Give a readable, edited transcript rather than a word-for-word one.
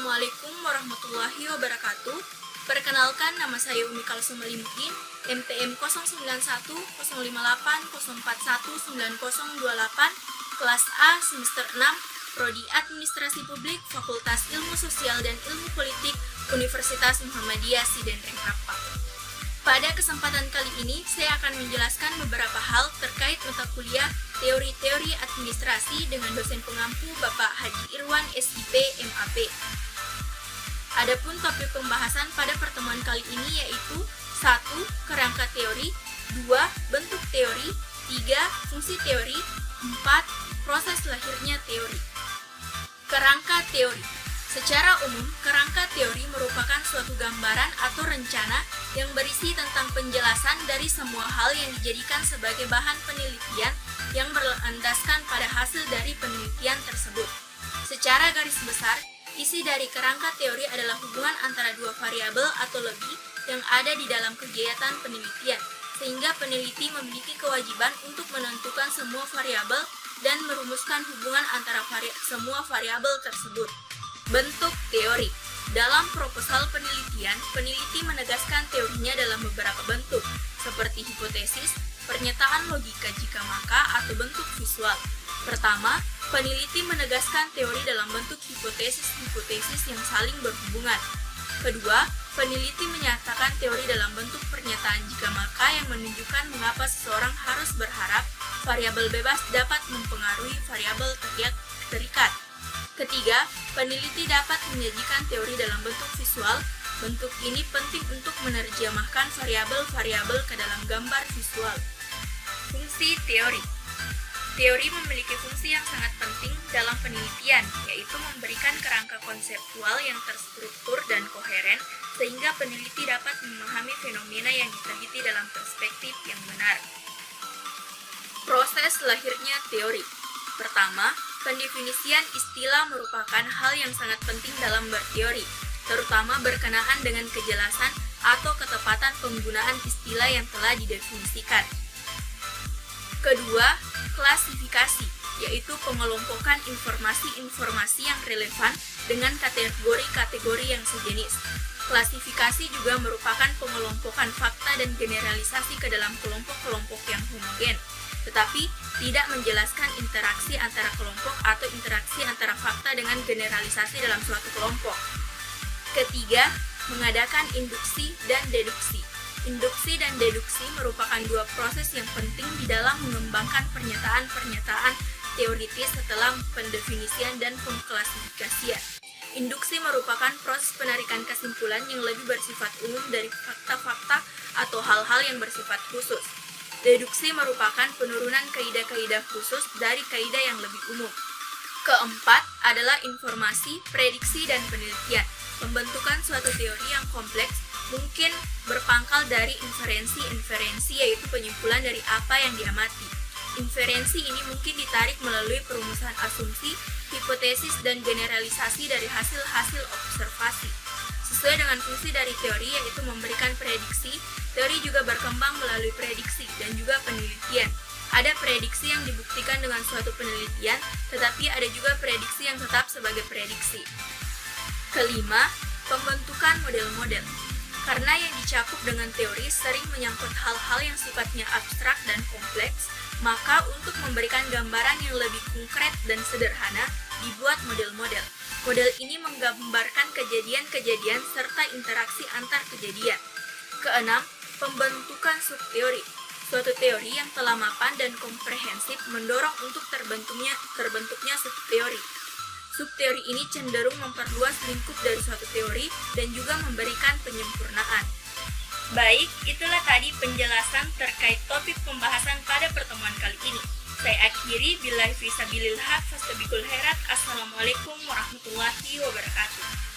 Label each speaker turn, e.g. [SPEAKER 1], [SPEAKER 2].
[SPEAKER 1] Assalamualaikum warahmatullahi wabarakatuh. Perkenalkan, nama saya Umi Kalsum Alimuddin, MTM 091-058-041-9028, kelas A, semester 6, Prodi Administrasi Publik, Fakultas Ilmu Sosial dan Ilmu Politik, Universitas Muhammadiyah Sidenreng Rapa. Pada kesempatan kali ini, saya akan menjelaskan beberapa hal terkait mata kuliah Teori-Teori Administrasi dengan dosen pengampu Bapak Haji Irwan, SIP, MAP. Adapun topik pembahasan pada pertemuan kali ini yaitu 1. Kerangka teori, 2. Bentuk teori, 3. Fungsi teori, 4. Proses lahirnya teori. Kerangka teori. Secara umum, kerangka teori merupakan suatu gambaran atau rencana yang berisi tentang penjelasan dari semua hal yang dijadikan sebagai bahan penelitian yang berlandaskan pada hasil dari penelitian tersebut. Secara garis besar, isi dari kerangka teori adalah hubungan antara dua variabel atau lebih yang ada di dalam kegiatan penelitian, sehingga peneliti memiliki kewajiban untuk menentukan semua variabel dan merumuskan hubungan antara semua variabel tersebut. Bentuk teori. Dalam proposal penelitian, peneliti menegaskan teorinya dalam beberapa bentuk, seperti hipotesis, pernyataan logika jika maka, atau bentuk visual. Pertama, peneliti menegaskan teori dalam bentuk hipotesis-hipotesis yang saling berhubungan. Kedua, peneliti menyatakan teori dalam bentuk pernyataan jika maka yang menunjukkan mengapa seseorang harus berharap variabel bebas dapat mempengaruhi variabel terikat. Ketiga, peneliti dapat menyajikan teori dalam bentuk visual. Bentuk ini penting untuk menerjemahkan variabel-variabel ke dalam gambar visual. Fungsi teori. Teori memiliki fungsi yang sangat penting dalam penelitian, yaitu memberikan kerangka konseptual yang terstruktur dan koheren, sehingga peneliti dapat memahami fenomena yang diteliti dalam perspektif yang benar. Proses lahirnya teori. Pertama, pendefinisian istilah merupakan hal yang sangat penting dalam berteori, terutama berkenaan dengan kejelasan atau ketepatan penggunaan istilah yang telah didefinisikan. Kedua, klasifikasi, yaitu pengelompokan informasi-informasi yang relevan dengan kategori-kategori yang sejenis. Klasifikasi juga merupakan pengelompokan fakta dan generalisasi ke dalam kelompok-kelompok yang homogen, tetapi tidak menjelaskan interaksi antara kelompok atau interaksi antara fakta dengan generalisasi dalam suatu kelompok. Ketiga, mengadakan induksi dan deduksi. Induksi dan deduksi merupakan dua proses yang penting di dalam mengembangkan pernyataan-pernyataan teoritis setelah pendefinisian dan pengklasifikasian. Induksi merupakan proses penarikan kesimpulan yang lebih bersifat umum dari fakta-fakta atau hal-hal yang bersifat khusus. Deduksi merupakan penurunan kaidah-kaidah khusus dari kaidah yang lebih umum. Keempat adalah informasi, prediksi, dan penelitian. Pembentukan suatu teori yang kompleks mungkin berpangkal dari inferensi, yaitu penyimpulan dari apa yang diamati. Inferensi ini mungkin ditarik melalui perumusan asumsi, hipotesis, dan generalisasi dari hasil-hasil observasi. Sesuai dengan fungsi dari teori, yaitu memberikan prediksi, teori juga berkembang melalui prediksi dan juga penelitian. Ada prediksi yang dibuktikan dengan suatu penelitian, tetapi ada juga prediksi yang tetap sebagai prediksi. Kelima, pembentukan model-model. Karena yang dicakup dengan teori sering menyangkut hal-hal yang sifatnya abstrak dan kompleks, maka untuk memberikan gambaran yang lebih konkret dan sederhana, dibuat model-model. Model ini menggambarkan kejadian-kejadian serta interaksi antar kejadian. Keenam, pembentukan subteori. Suatu teori yang telah mapan dan komprehensif mendorong untuk terbentuknya subteori. Subteori ini cenderung memperluas lingkup dari suatu teori dan juga memberikan penyempurnaan. Baik, itulah tadi penjelasan terkait topik pembahasan pada pertemuan kali ini. Saya akhiri, billahi fisabilillah, fastabiqul khairat. Assalamualaikum warahmatullahi wabarakatuh.